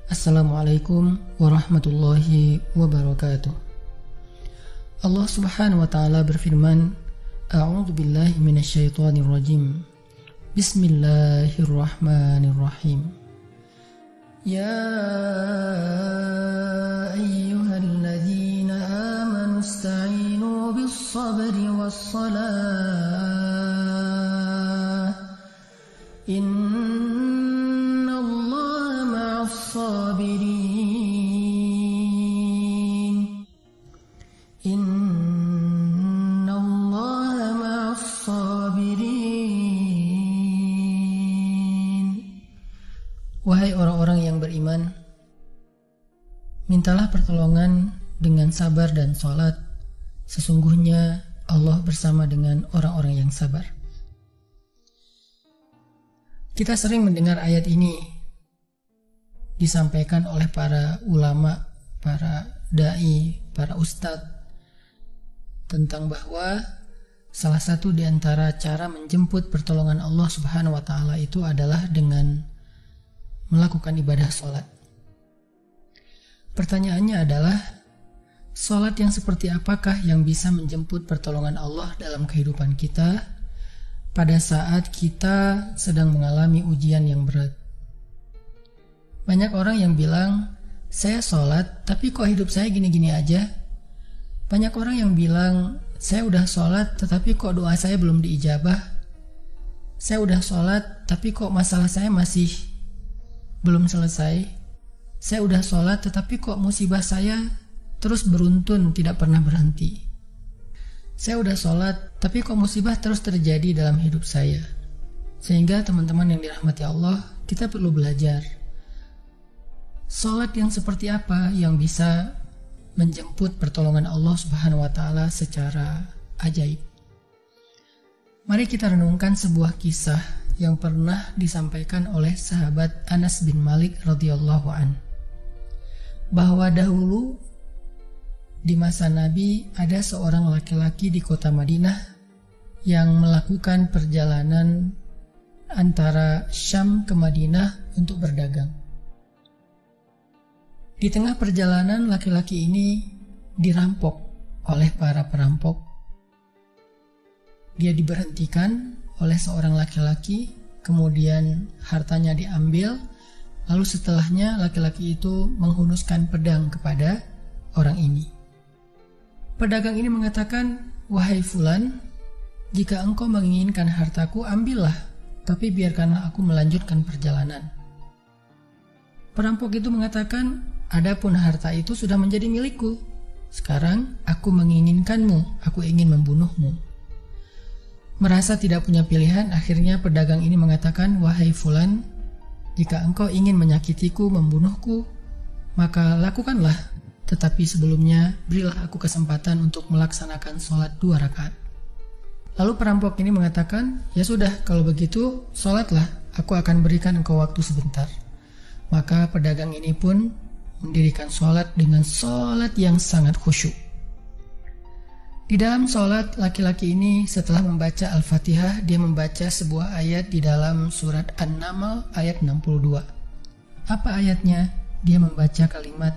Assalamualaikum warahmatullahi wabarakatuh. Allah subhanahu wa ta'ala berfirman, A'udzu billahi minasyaitonir rajim. Bismillahirrahmanirrahim. Ya ayyuhalladzina amanu ista'inu bis-sabri was-salah. Innallaha ma'as-sabirin. Innallaha ma'as-sabirin. Wahai orang-orang yang beriman, mintalah pertolongan dengan sabar dan salat. Sesungguhnya Allah bersama dengan orang-orang yang sabar. Kita sering mendengar ayat ini disampaikan oleh para ulama, para dai, para ustadz, tentang bahwa salah satu di antara cara menjemput pertolongan Allah subhanahu wa ta'ala itu adalah dengan melakukan ibadah sholat. Pertanyaannya adalah, sholat yang seperti apakah yang bisa menjemput pertolongan Allah dalam kehidupan kita pada saat kita sedang mengalami ujian yang berat? Banyak orang yang bilang, saya sholat tapi kok hidup saya gini-gini aja. Banyak orang yang bilang, saya udah sholat tetapi kok doa saya belum diijabah. Saya udah sholat tapi kok masalah saya masih belum selesai. Saya udah sholat tetapi kok musibah saya terus beruntun, tidak pernah berhenti. Saya udah sholat tapi kok musibah terus terjadi dalam hidup saya. Sehingga teman-teman yang dirahmati Allah, kita perlu belajar sholat yang seperti apa yang bisa menjemput pertolongan Allah subhanahu wa ta'ala secara ajaib. Mari kita renungkan sebuah kisah yang pernah disampaikan oleh sahabat Anas bin Malik radhiyallahu an, bahwa dahulu di masa Nabi ada seorang laki-laki di kota Madinah yang melakukan perjalanan antara Syam ke Madinah untuk berdagang. Di tengah perjalanan, laki-laki ini dirampok oleh para perampok. Dia diberhentikan oleh seorang laki-laki, kemudian hartanya diambil, lalu setelahnya laki-laki itu menghunuskan pedang kepada orang ini. Pedagang ini mengatakan, wahai fulan, jika engkau menginginkan hartaku, ambillah, tapi biarkanlah aku melanjutkan perjalanan. Perampok itu mengatakan, adapun harta itu sudah menjadi milikku. Sekarang aku menginginkanmu, aku ingin membunuhmu. Merasa tidak punya pilihan, akhirnya pedagang ini mengatakan, wahai fulan, jika engkau ingin menyakitiku, membunuhku, maka lakukanlah. Tetapi sebelumnya, berilah aku kesempatan untuk melaksanakan sholat 2 rakaat. Lalu perampok ini mengatakan, ya sudah, kalau begitu, sholatlah, aku akan berikan engkau waktu sebentar. Maka pedagang ini pun mendirikan sholat dengan sholat yang sangat khusyuk. Di dalam sholat, laki-laki ini setelah membaca Al-Fatihah, dia membaca sebuah ayat di dalam surat An-Naml ayat 62. Apa ayatnya? Dia membaca kalimat,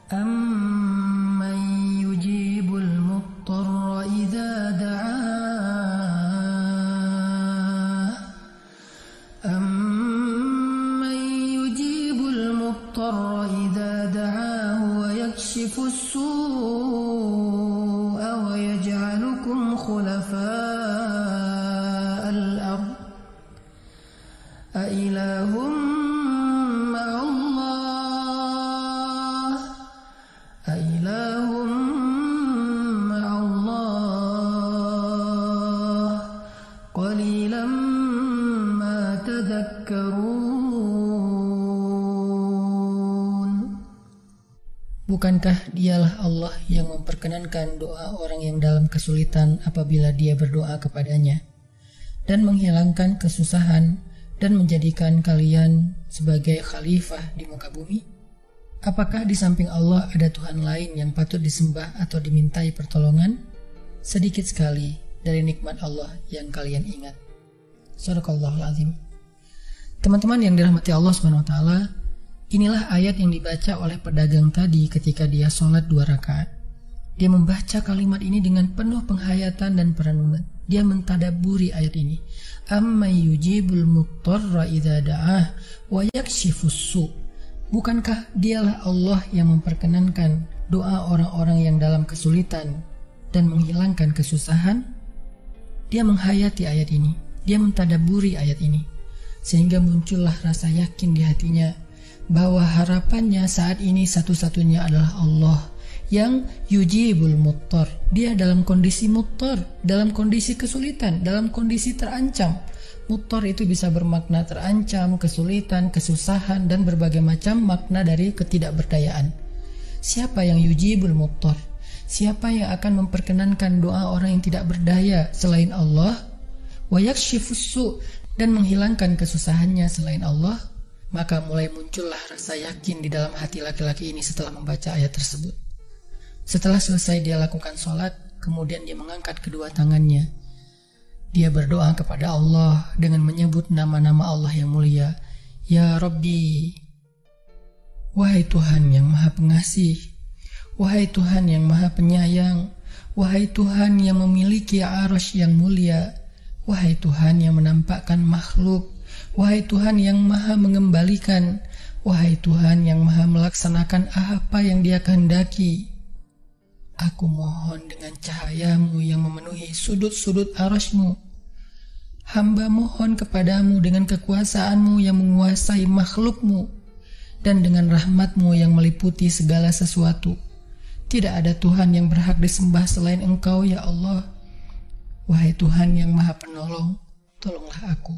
Amman yujibul muttarra idza da'ah. Amman yujibul muttarra idza da'ahu wa yakshifus su'a wa yaj'alukum khulafa'al ard. A ilahum Bukankah dialah Allah yang memperkenankan doa orang yang dalam kesulitan apabila dia berdoa kepadanya, dan menghilangkan kesusahan dan menjadikan kalian sebagai khalifah di muka bumi? Apakah di samping Allah ada Tuhan lain yang patut disembah atau dimintai pertolongan? Sedikit sekali dari nikmat Allah yang kalian ingat. Shadaqallahul azim. Teman-teman yang dirahmati Allah SWT, Inilah ayat yang dibaca oleh pedagang tadi ketika dia sholat 2 rakaat. Dia membaca kalimat ini dengan penuh penghayatan dan perenungan. Dia mentadaburi ayat ini. Amma yujibul muttarra idza da'ah wa yakshifus su'. Bukankah dialah Allah yang memperkenankan doa orang-orang yang dalam kesulitan dan menghilangkan kesusahan? Dia menghayati ayat ini. Dia mentadaburi ayat ini. Sehingga muncullah rasa yakin di hatinya bahwa harapannya saat ini satu-satunya adalah Allah yang yujibul muttar. Dia dalam kondisi muttar, dalam kondisi kesulitan, dalam kondisi terancam. Muttar itu bisa bermakna terancam, kesulitan, kesusahan, dan berbagai macam makna dari ketidakberdayaan. Siapa yang yujibul muttar? Siapa yang akan memperkenankan doa orang yang tidak berdaya selain Allah? Wa yakshifus su', dan menghilangkan kesusahannya selain Allah? Maka mulai muncullah rasa yakin di dalam hati laki-laki ini setelah membaca ayat tersebut. Setelah selesai dia lakukan sholat, kemudian dia mengangkat kedua tangannya. Dia berdoa kepada Allah dengan menyebut nama-nama Allah yang mulia. Ya Rabbi, wahai Tuhan yang maha pengasih, wahai Tuhan yang maha penyayang, wahai Tuhan yang memiliki arsy yang mulia, wahai Tuhan yang menampakkan makhluk, wahai Tuhan yang maha mengembalikan, wahai Tuhan yang maha melaksanakan apa yang Dia kehendaki. Aku mohon dengan cahayamu yang memenuhi sudut-sudut arsy-Mu. Hamba mohon kepadamu dengan kekuasaanmu yang menguasai makhluk-Mu dan dengan rahmat-Mu yang meliputi segala sesuatu. Tidak ada Tuhan yang berhak disembah selain Engkau, ya Allah. Wahai Tuhan yang maha penolong, tolonglah aku.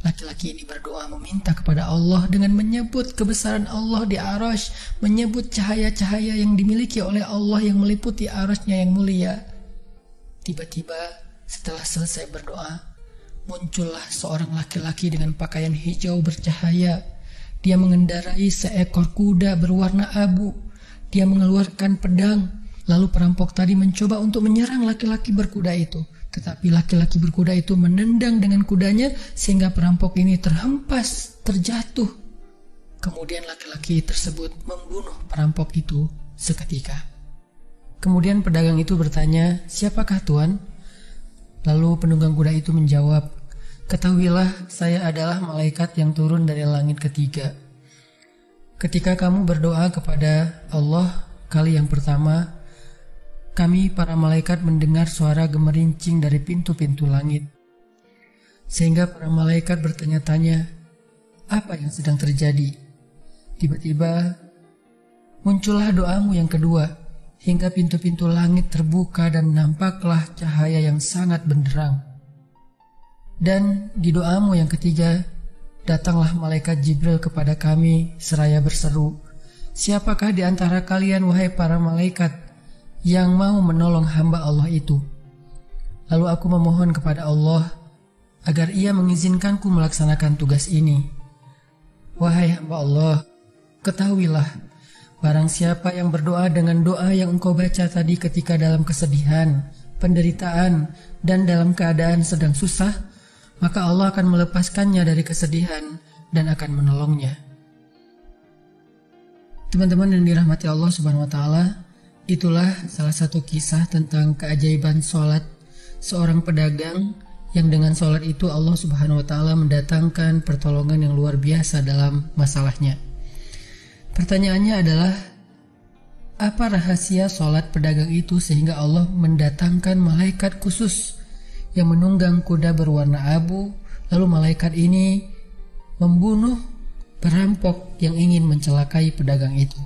Laki-laki ini berdoa meminta kepada Allah dengan menyebut kebesaran Allah di arsy, menyebut cahaya-cahaya yang dimiliki oleh Allah yang meliputi arsy-Nya yang mulia. Tiba-tiba setelah selesai berdoa, muncullah seorang laki-laki dengan pakaian hijau bercahaya. Dia mengendarai seekor kuda berwarna abu. Dia mengeluarkan pedang. Lalu perampok tadi mencoba untuk menyerang laki-laki berkuda itu. Tetapi laki-laki berkuda itu menendang dengan kudanya sehingga perampok ini terhempas, terjatuh. Kemudian laki-laki tersebut membunuh perampok itu seketika. Kemudian pedagang itu bertanya, "Siapakah Tuan?" Lalu penunggang kuda itu menjawab, "Ketahuilah, saya adalah malaikat yang turun dari langit ketiga. Ketika kamu berdoa kepada Allah kali yang pertama, kami para malaikat mendengar suara gemerincing dari pintu-pintu langit. Sehingga para malaikat bertanya-tanya, apa yang sedang terjadi? Tiba-tiba muncullah doamu yang kedua, hingga pintu-pintu langit terbuka dan nampaklah cahaya yang sangat benderang. Dan di doamu yang ketiga, datanglah malaikat Jibril kepada kami seraya berseru, siapakah di antara kalian wahai para malaikat yang mau menolong hamba Allah itu? Lalu aku memohon kepada Allah agar Ia mengizinkanku melaksanakan tugas ini. Wahai hamba Allah, ketahuilah, barang siapa yang berdoa dengan doa yang engkau baca tadi ketika dalam kesedihan, penderitaan, dan dalam keadaan sedang susah, maka Allah akan melepaskannya dari kesedihan dan akan menolongnya." Teman-teman yang dirahmati Allah Subhanahu wa Ta'ala, itulah salah satu kisah tentang keajaiban sholat seorang pedagang yang dengan sholat itu Allah Subhanahu wa Ta'ala mendatangkan pertolongan yang luar biasa dalam masalahnya. Pertanyaannya adalah, apa rahasia sholat pedagang itu sehingga Allah mendatangkan malaikat khusus yang menunggang kuda berwarna abu, lalu malaikat ini membunuh perampok yang ingin mencelakai pedagang itu?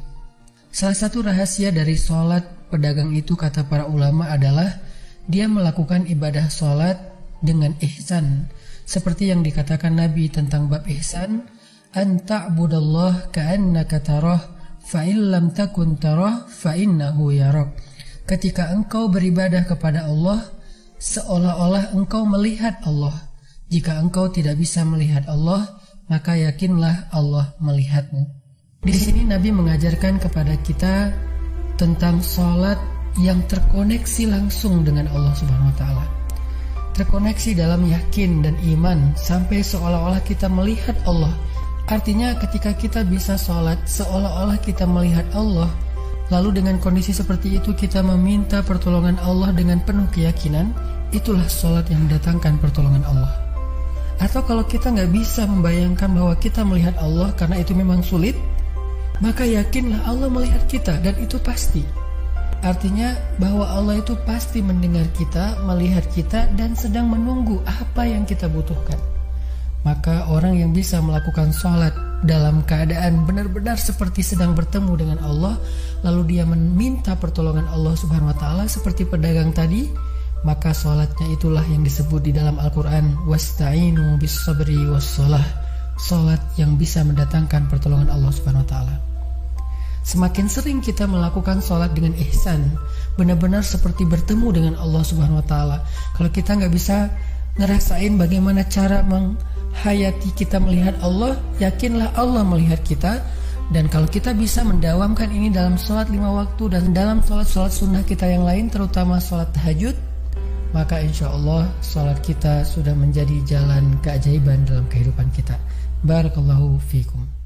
Salah satu rahasia dari sholat pedagang itu, kata para ulama, adalah dia melakukan ibadah sholat dengan ihsan. Seperti yang dikatakan Nabi tentang bab ihsan, an ta'budallah ka'annaka tarah fa in lam takun tarah fa innahu yarak. Ketika engkau beribadah kepada Allah, seolah-olah engkau melihat Allah. Jika engkau tidak bisa melihat Allah, maka yakinlah Allah melihatmu. Di sini Nabi mengajarkan kepada kita tentang sholat yang terkoneksi langsung dengan Allah Subhanahu wa Ta'ala. Terkoneksi dalam yakin dan iman sampai seolah-olah kita melihat Allah Artinya ketika kita bisa sholat seolah-olah kita melihat Allah, lalu dengan kondisi seperti itu kita meminta pertolongan Allah dengan penuh keyakinan, itulah sholat yang mendatangkan pertolongan Allah. Atau kalau kita nggak bisa membayangkan bahwa kita melihat Allah karena itu memang sulit, maka yakinlah Allah melihat kita dan itu pasti. Artinya bahwa Allah itu pasti mendengar kita, melihat kita, dan sedang menunggu apa yang kita butuhkan. Maka orang yang bisa melakukan sholat dalam keadaan benar-benar seperti sedang bertemu dengan Allah, lalu dia meminta pertolongan Allah Subhanahu wa Ta'ala seperti pedagang tadi, maka sholatnya itulah yang disebut di dalam Al-Quran wasta'inu bis sabri wassholah, sholat yang bisa mendatangkan pertolongan Allah Subhanahu wa Ta'ala. Semakin sering kita melakukan sholat dengan ihsan, benar-benar seperti bertemu dengan Allah Subhanahu wa Ta'ala. Kalau kita nggak bisa ngerasain bagaimana cara menghayati kita melihat Allah, yakinlah Allah melihat kita. Dan kalau kita bisa mendawamkan ini dalam sholat 5 waktu dan dalam sholat-sholat sunnah kita yang lain, terutama sholat tahajud, maka insya Allah sholat kita sudah menjadi jalan keajaiban dalam kehidupan kita. Barakallahu fiikum.